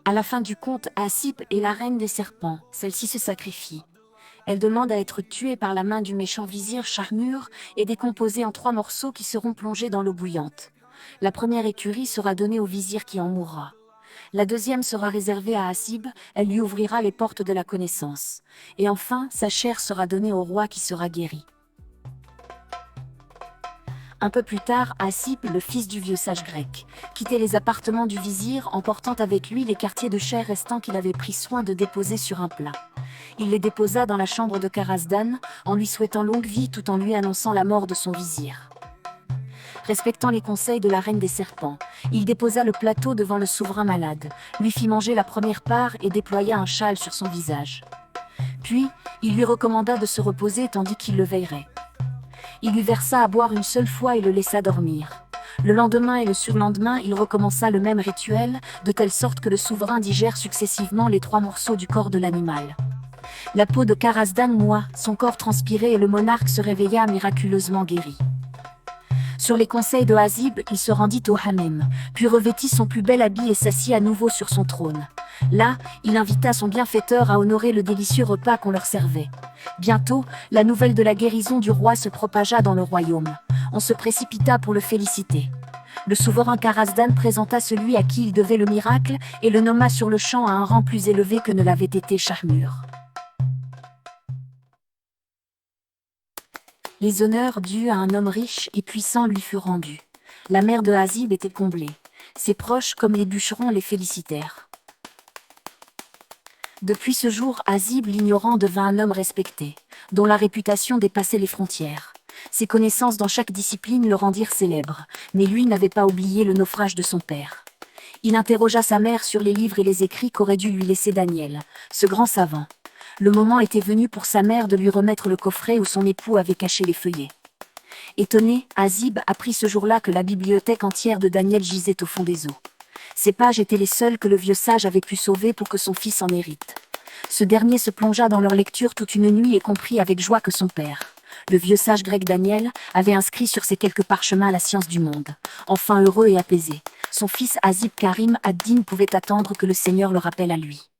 À la fin du conte, Asip est la reine des serpents. Celle-ci se sacrifie. Elle demande à être tuée par la main du méchant vizir Shahmur et décomposée en 3 morceaux qui seront plongés dans l'eau bouillante. La première écurie sera donnée au vizir qui en mourra. La deuxième sera réservée à Asib, elle lui ouvrira les portes de la connaissance. Et enfin, sa chair sera donnée au roi qui sera guéri. Un peu plus tard, Asip, le fils du vieux sage grec, quittait les appartements du vizir en portant avec lui les quartiers de chair restants qu'il avait pris soin de déposer sur un plat. Il les déposa dans la chambre de Karasdan, en lui souhaitant longue vie tout en lui annonçant la mort de son vizir. Respectant les conseils de la reine des serpents, il déposa le plateau devant le souverain malade, lui fit manger la première part et déploya un châle sur son visage. Puis, il lui recommanda de se reposer tandis qu'il le veillerait. Il lui versa à boire une seule fois et le laissa dormir. Le lendemain et le surlendemain, il recommença le même rituel, de telle sorte que le souverain digère successivement les 3 morceaux du corps de l'animal. La peau de Karasdan moua, son corps transpirait et le monarque se réveilla miraculeusement guéri. Sur les conseils de Asib, il se rendit au hammam, puis revêtit son plus bel habit et s'assit à nouveau sur son trône. Là, il invita son bienfaiteur à honorer le délicieux repas qu'on leur servait. Bientôt, la nouvelle de la guérison du roi se propagea dans le royaume. On se précipita pour le féliciter. Le souverain Karasdan présenta celui à qui il devait le miracle et le nomma sur-le-champ à un rang plus élevé que ne l'avait été Shahmur. Les honneurs dus à un homme riche et puissant lui furent rendus. La mère de Asib était comblée. Ses proches, comme les bûcherons, les félicitèrent. Depuis ce jour, Asib l'ignorant devint un homme respecté, dont la réputation dépassait les frontières. Ses connaissances dans chaque discipline le rendirent célèbre, mais lui n'avait pas oublié le naufrage de son père. Il interrogea sa mère sur les livres et les écrits qu'aurait dû lui laisser Daniel, ce grand savant. Le moment était venu pour sa mère de lui remettre le coffret où son époux avait caché les feuillets. Étonné, Asib apprit ce jour-là que la bibliothèque entière de Daniel gisait au fond des eaux. Ces pages étaient les seules que le vieux sage avait pu sauver pour que son fils en hérite. Ce dernier se plongea dans leur lecture toute une nuit et comprit avec joie que son père, le vieux sage grec Daniel, avait inscrit sur ces quelques parchemins la science du monde. Enfin heureux et apaisé, son fils Asib Karim ad-Din pouvait attendre que le Seigneur le rappelle à lui.